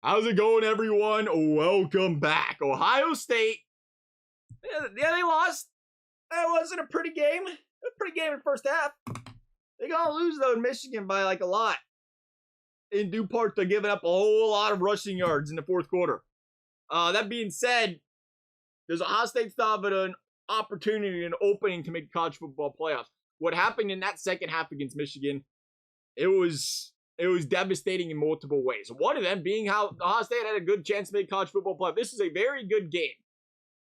How's it going, everyone? Welcome back. Ohio State. Yeah, they lost. That wasn't a pretty game. A pretty game in the first half. They're going to lose, though, in Michigan by like a lot. In due part to giving up a whole lot of rushing yards in the fourth quarter. That being said, there's Ohio State still have an opportunity, an opening to make college football playoffs. What happened in that second half against Michigan, it was devastating in multiple ways. One of them being how Ohio State had a good chance to make college football playoff. This is a very good game.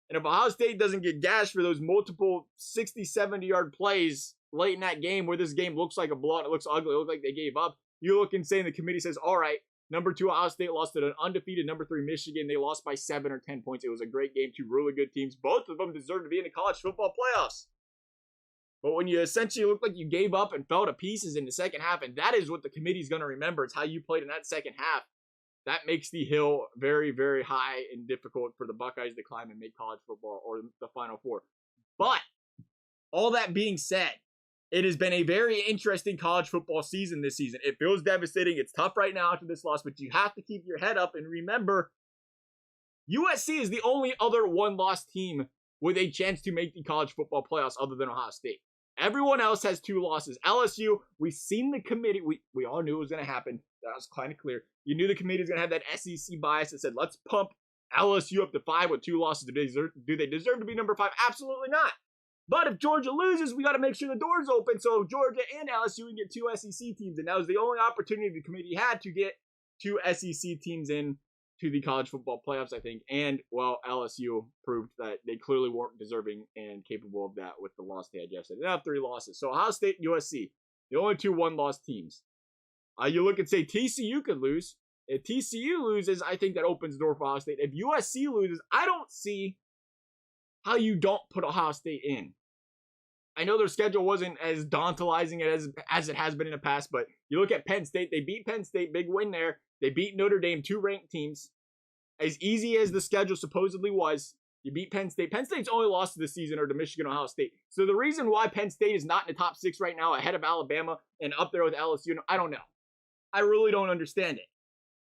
And if Ohio State doesn't get gashed for those multiple 60, 70-yard plays late in that game where this game looks like a blowout, it looks ugly, it looks like they gave up, you look and say, and the committee says, all right, number 2 Ohio State lost to an undefeated number 3 Michigan. They lost by 7 or 10 points. It was a great game. 2 really good teams. Both of them deserve to be in the college football playoffs. But when you essentially look like you gave up and fell to pieces in the second half, and that is what the committee's going to remember, it's how you played in that second half, that makes the hill very, very high and difficult for the Buckeyes to climb and make college football or the Final Four. But all that being said, it has been a very interesting college football season this season. It feels devastating. It's tough right now after this loss, but you have to keep your head up and remember, USC is the only other one-loss team with a chance to make the college football playoffs other than Ohio State. Everyone else has 2 losses. LSU, we've seen the committee. We all knew it was going to happen. That was kind of clear. You knew the committee was going to have that SEC bias that said, let's pump LSU up to 5 with 2 losses. Do they deserve to be number 5? Absolutely not. But if Georgia loses, we got to make sure the door's open so Georgia and LSU can get 2 SEC teams. And that was the only opportunity the committee had to get 2 SEC teams in to the college football playoffs, I think. And, well, LSU proved that they clearly weren't deserving and capable of that with the loss they had yesterday. They have 3 losses. So Ohio State, USC, the only 2 one-loss teams. You look and say TCU could lose. If TCU loses, I think that opens the door for Ohio State. If USC loses, I don't see how you don't put Ohio State in. I know their schedule wasn't as tantalizing as it has been in the past, but you look at Penn State. They beat Penn State, big win there. They beat Notre Dame, 2 ranked teams. As easy as the schedule supposedly was, you beat Penn State. Penn State's only loss to the season are to Michigan, Ohio State. So the reason why Penn State is not in the top 6 right now, ahead of Alabama and up there with LSU, I don't know. I really don't understand it.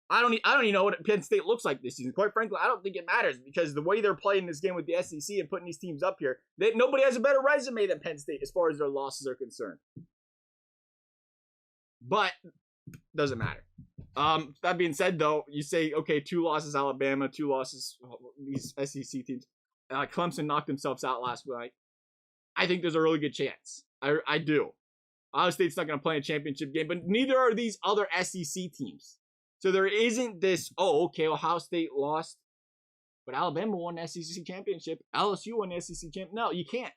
I don't even know what Penn State looks like this season. Quite frankly, I don't think it matters because the way they're playing this game with the SEC and putting these teams up here, nobody has a better resume than Penn State as far as their losses are concerned. But doesn't matter. That being said, though, you say, okay, 2 losses Alabama, 2 losses these SEC teams. Clemson knocked themselves out last night. I think there's a really good chance. I do. Ohio State's not going to play a championship game, but neither are these other SEC teams. So there isn't this, Ohio State lost, but Alabama won the SEC championship. LSU won the SEC championship. No, you can't.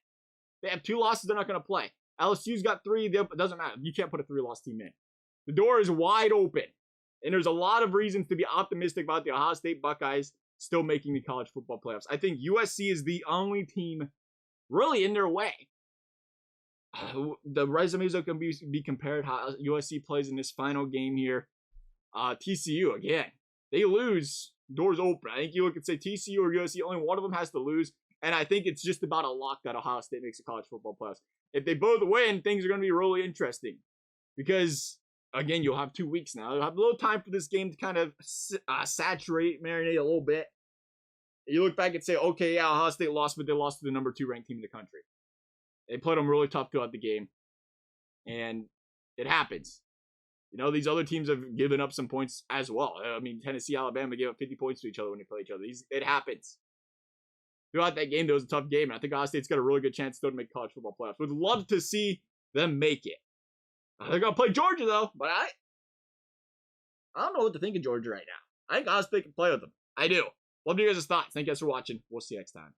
They have 2 losses. They're not going to play. LSU's got 3. It doesn't matter. You can't put a 3-loss team in. The door is wide open. And there's a lot of reasons to be optimistic about the Ohio State Buckeyes still making the college football playoffs. I think USC is the only team really in their way. The resumes are going to be compared how USC plays in this final game here. TCU, again, they lose, doors open. I think you look and say TCU or USC, only one of them has to lose. And I think it's just about a lock that Ohio State makes a college football playoffs. If they both win, things are going to be really interesting. Because, again, you'll have 2 weeks now. You'll have a little time for this game to kind of saturate, marinate a little bit. You look back and say, okay, yeah, Ohio State lost, but they lost to the number 2 ranked team in the country. They played them really tough throughout the game. And it happens. You know, these other teams have given up some points as well. I mean, Tennessee, Alabama gave up 50 points to each other when they play each other. It happens. Throughout that game, there was a tough game, and I think Ohio State's got a really good chance still to make college football playoffs. Would love to see them make it. They're going to play Georgia, though, but I don't know what to think of Georgia right now. I think Ohio State can play with them. I do. Love to hear your guys' thoughts. Thank you guys for watching. We'll see you next time.